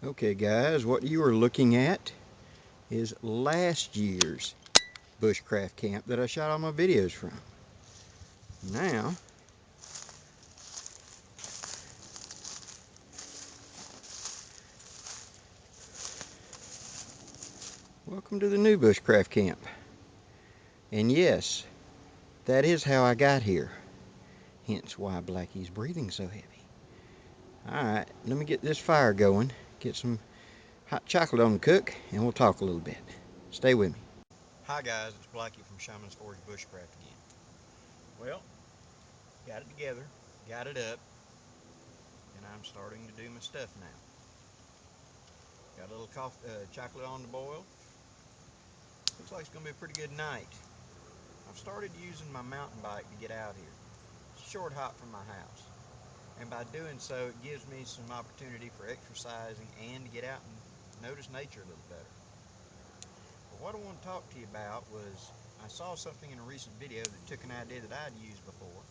Okay guys, what you are looking at is last year's bushcraft camp that I shot all my videos from. Now, welcome to the new bushcraft camp. And yes, that is how I got here. Hence why Blackie's breathing so heavy. Alright, let me get this fire going, get some hot chocolate on the cook, and we'll talk a little bit. Stay with me. Hi guys, it's Blackie from Shaman's Forge Bushcraft again. Well, got it together, got it up, and I'm starting to do my stuff now. Got a little chocolate on the boil. Looks like it's going to be a pretty good night. I've started using my mountain bike to get out here. It's a short hop from my house. And by doing so, it gives me some opportunity for exercising and to get out and notice nature a little better. But what I want to talk to you about was I saw something in a recent video that took an idea that I'd used before.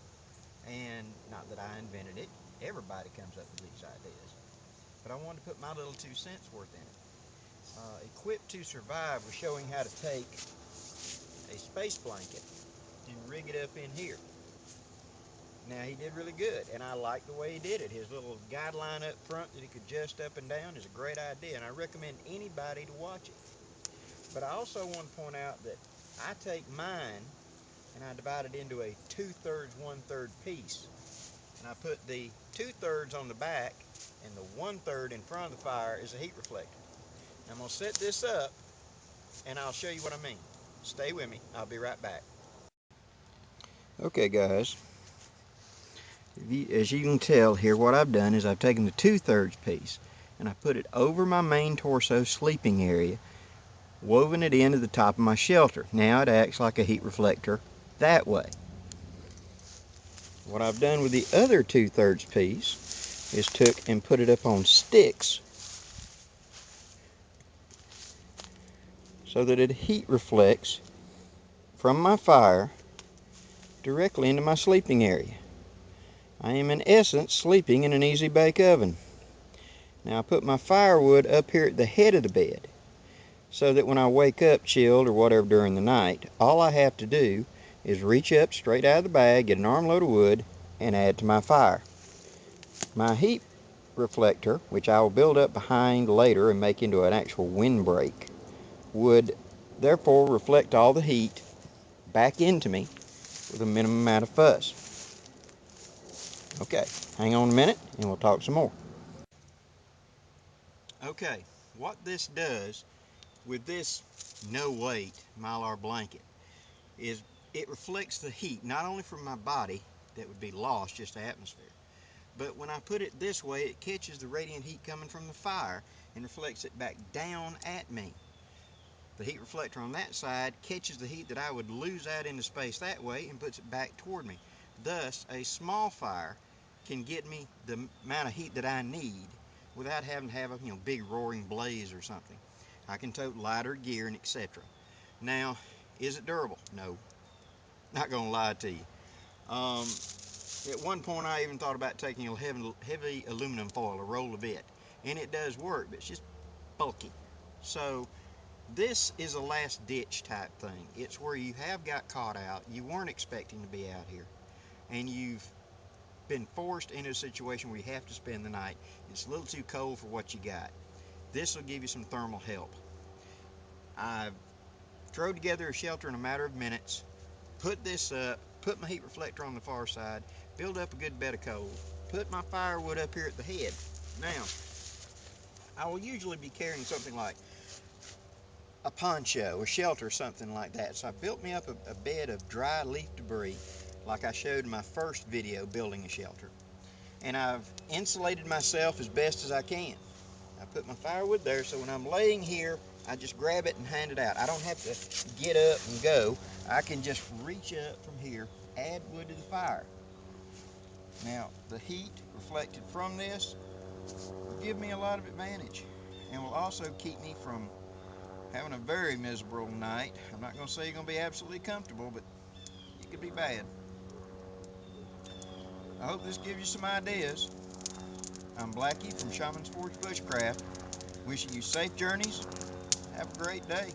And not that I invented it. Everybody comes up with these ideas. But I wanted to put my little 2 cents worth in it. Equipped to Survive was showing how to take a space blanket and rig it up in here. Now he did really good, and I like the way he did it. His little guideline up front that he could adjust up and down is a great idea, and I recommend anybody to watch it. But I also want to point out that I take mine and I divide it into a 2/3, 1/3 piece. And I put the 2/3 on the back, and the 1/3 in front of the fire is a heat reflector. Now I'm going to set this up, and I'll show you what I mean. Stay with me. I'll be right back. Okay guys, as you can tell here, what I've done is I've taken the 2/3 piece and I put it over my main torso sleeping area, woven it into the top of my shelter. Now it acts like a heat reflector that way. What I've done with the other 2/3 piece is took and put it up on sticks so that it heat reflects from my fire directly into my sleeping area. I am in essence sleeping in an easy bake oven. Now I put my firewood up here at the head of the bed so that when I wake up chilled or whatever during the night, all I have to do is reach up straight out of the bag, get an armload of wood, and add to my fire. My heat reflector, which I will build up behind later and make into an actual windbreak, would therefore reflect all the heat back into me with a minimum amount of fuss. Okay, hang on a minute and we'll talk some more. Okay, what this does with this no weight Mylar blanket is it reflects the heat not only from my body that would be lost just to atmosphere, but when I put it this way, it catches the radiant heat coming from the fire and reflects it back down at me. The heat reflector on that side catches the heat that I would lose out into space that way and puts it back toward me. Thus, a small fire can get me the amount of heat that I need without having to have a big roaring blaze or something. I can tote lighter gear and etc. Now, is it durable? No. Not gonna lie to you. At one point I even thought about taking a heavy aluminum foil, a roll of it, and it does work, but it's just bulky. So this is a last ditch type thing. It's where you have got caught out, you weren't expecting to be out here, and you've been forced into a situation where you have to spend the night. It's a little too cold for what you got. This will give you some thermal help. I've thrown together a shelter in a matter of minutes, put this up, put my heat reflector on the far side, build up a good bed of coal, put my firewood up here at the head. Now, I will usually be carrying something like a poncho, a shelter, something like that. So I built me up a bed of dry leaf debris like I showed in my first video building a shelter. And I've insulated myself as best as I can. I put my firewood there so when I'm laying here, I just grab it and hand it out. I don't have to get up and go. I can just reach up from here, add wood to the fire. Now, the heat reflected from this will give me a lot of advantage and will also keep me from having a very miserable night. I'm not going to say you're going to be absolutely comfortable, but it could be bad. I hope this gives you some ideas. I'm Blackie from Shaman's Forge Bushcraft. Wishing you safe journeys. Have a great day.